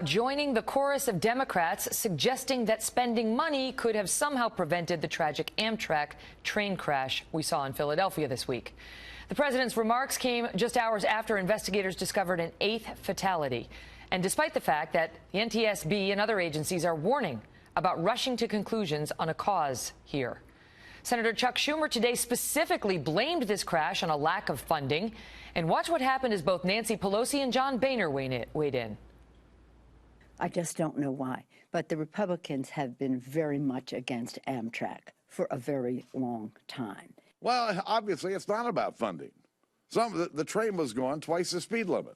Joining the chorus of Democrats suggesting that spending money could have somehow prevented the tragic Amtrak train crash we saw in Philadelphia this week. The president's remarks came just hours after investigators discovered an 8th fatality. And despite the fact that the NTSB and other agencies are warning about rushing to conclusions on a cause here. Senator Chuck Schumer today specifically blamed this crash on a lack of funding. And watch what happened as both Nancy Pelosi and John Boehner weighed in. I just don't know why. But the Republicans have been very much against Amtrak for a very long time. Well, obviously, it's not about funding. The train was going twice the speed limit.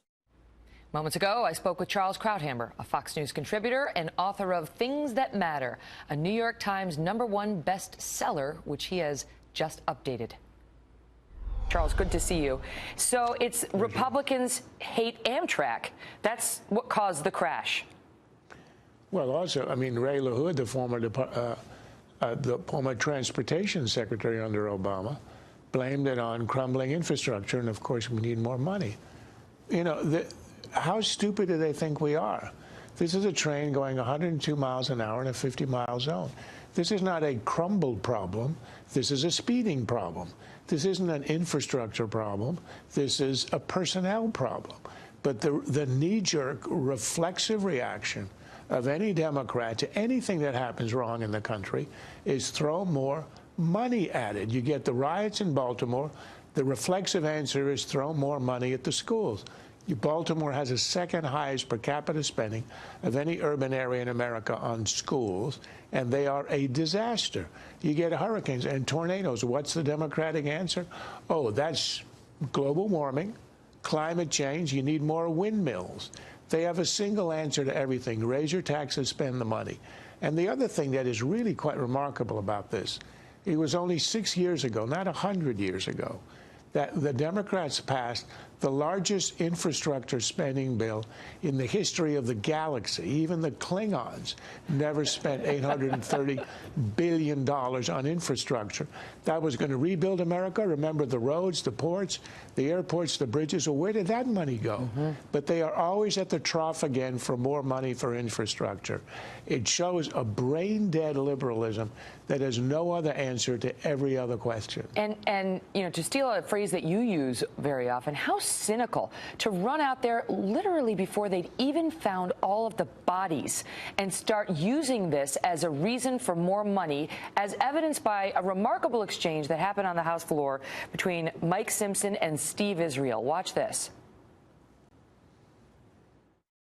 Moments ago, I spoke with Charles Krauthammer, a Fox News contributor and author of Things That Matter, a New York Times #1 bestseller, which he has just updated. Charles, good to see you. So it's Republicans hate Amtrak. That's what caused the crash. Well, also, I mean, Ray LaHood, the former transportation secretary under Obama, blamed it on crumbling infrastructure, and of course we need more money. You know, how stupid do they think we are? This is a train going 102 miles an hour in a 50-mile zone. This is not a crumbled problem. This is a speeding problem. This isn't an infrastructure problem. This is a personnel problem. But the knee-jerk reflexive reaction of any Democrat to anything that happens wrong in the country is throw more money at it. You get the riots in Baltimore. The reflexive answer is throw more money at the schools. Baltimore has the second highest per capita spending of any urban area in America on schools, and they are a disaster. You get hurricanes and tornadoes. What's the Democratic answer? Oh, that's global warming, climate change. You need more windmills. They have a single answer to everything. Raise your taxes, spend the money. And the other thing that is really quite remarkable about this, it was only 6 years ago, not 100 years ago, that the Democrats passed the largest infrastructure spending bill in the history of the galaxy. Even the Klingons never spent $830 billion on infrastructure. That was going to rebuild America. Remember the roads, the ports, the airports, the bridges. Well, where did that money go? But they are always at the trough again for more money for infrastructure. It shows a brain-dead liberalism that has no other answer to every other question. And you know, to steal a phrase that you use very often, how cynical to run out there literally before they'd even found all of the bodies and start using this as a reason for more money, as evidenced by a remarkable exchange that happened on the House floor between Mike Simpson and Steve Israel. Watch this.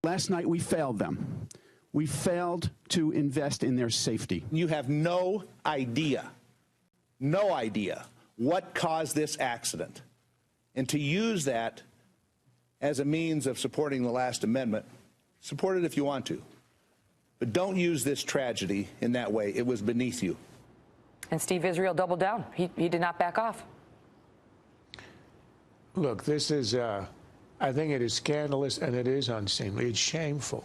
Last night we failed them. We failed to invest in their safety. You have no idea what caused this accident. And to use that as a means of supporting the last amendment, support it if you want to. But don't use this tragedy in that way. It was beneath you. And Steve Israel doubled down. He did not back off. Look, this is, I think it is scandalous and it is unseemly. It's shameful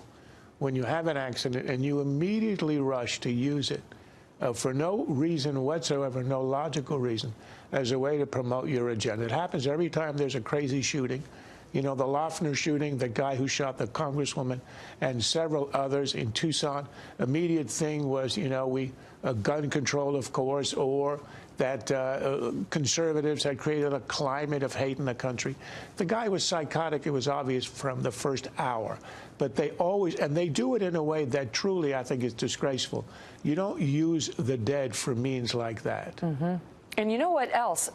when you have an accident and you immediately rush to use it for no reason whatsoever, no logical reason, as a way to promote your agenda. It happens every time there's a crazy shooting. You know, the Loeffner shooting, the guy who shot the congresswoman, and several others in Tucson. Immediate thing was, you know, gun control, of course, or that conservatives had created a climate of hate in the country. The guy was psychotic. It was obvious from the first hour. But they always, and they do it in a way that truly, I think, is disgraceful. You don't use the dead for means like that. And you know what else?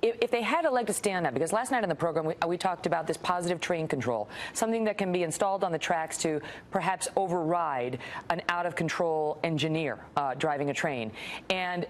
If they had a leg to stand on, because last night on the program we talked about this positive train control, something that can be installed on the tracks to perhaps override an out-of-control engineer driving a train. And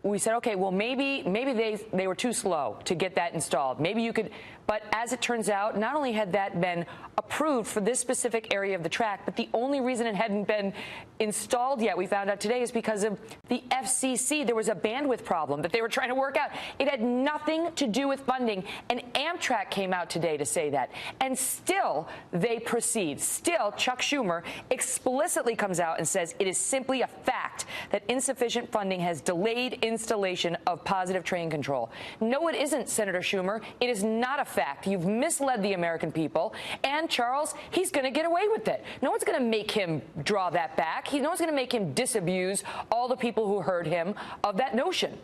we said, okay, well, maybe they were too slow to get that installed. Maybe you could, but as it turns out, not only had that been approved for this specific area of the track, but the only reason it hadn't been installed yet, we found out today, is because of the FCC. There was a bandwidth problem that they were trying to work out. It had nothing to do with funding, and Amtrak came out today to say that. And still, they proceed. Still, Chuck Schumer explicitly comes out and says it is simply a fact that insufficient funding has delayed installation of positive train control. No, it isn't, Senator Schumer. It is not a fact. You've misled the American people. And, Charles, he's going to get away with it. No one's going to make him draw that back. No one's going to make him disabuse all the people who heard him of that notion.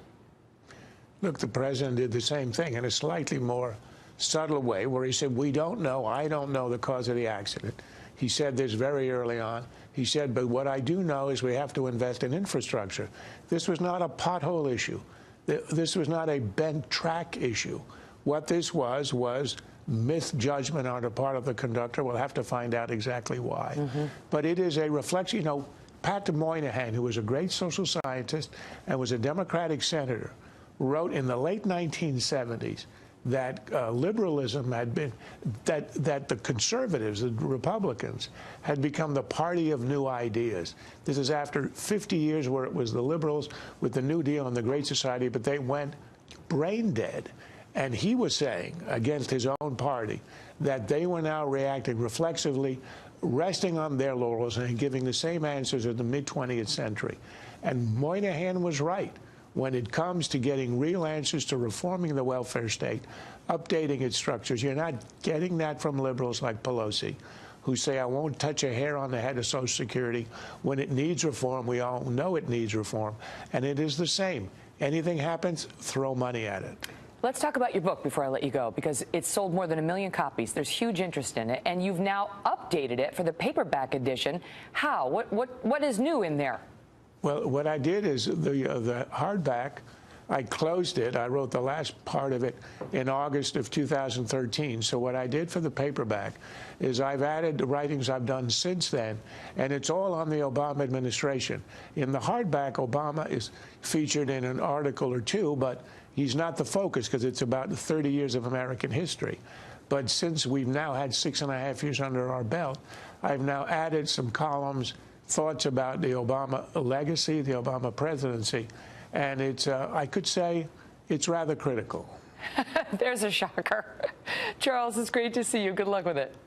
Look, the president did the same thing in a slightly more subtle way, where he said, we don't know, I don't know the cause of the accident. He said this very early on. He said, but what I do know is we have to invest in infrastructure. This was not a pothole issue. This was not a bent track issue. What this was misjudgment on the part of the conductor. We'll have to find out exactly why. But it is a reflection. You know, Pat Moynihan, who was a great social scientist and was a Democratic senator, wrote in the late 1970s that liberalism had been, that the conservatives, the Republicans, had become the party of new ideas. This is after 50 years where it was the liberals with the New Deal and the Great Society, but they went brain dead. And he was saying, against his own party, that they were now reacting reflexively, resting on their laurels and giving the same answers as the mid-20th century. And Moynihan was right. When it comes to getting real answers to reforming the welfare state, updating its structures, you're not getting that from liberals like Pelosi, who say, I won't touch a hair on the head of Social Security. When it needs reform, we all know it needs reform. And it is the same. Anything happens, throw money at it. Let's talk about your book before I let you go, because it's sold more than 1 million copies. There's huge interest in it, and you've now updated it for the paperback edition. How? What is new in there? Well, what I did is the hardback, I closed it. I wrote the last part of it in August of 2013. So what I did for the paperback is I've added the writings I've done since then, and it's all on the Obama administration. In the hardback, Obama is featured in an article or two, but he's not the focus because it's about 30 years of American history. But since we've now had 6.5 years under our belt, I've now added some columns, thoughts about the Obama legacy, the Obama presidency, and it's, I could say, it's rather critical. There's a shocker. Charles, it's great to see you. Good luck with it.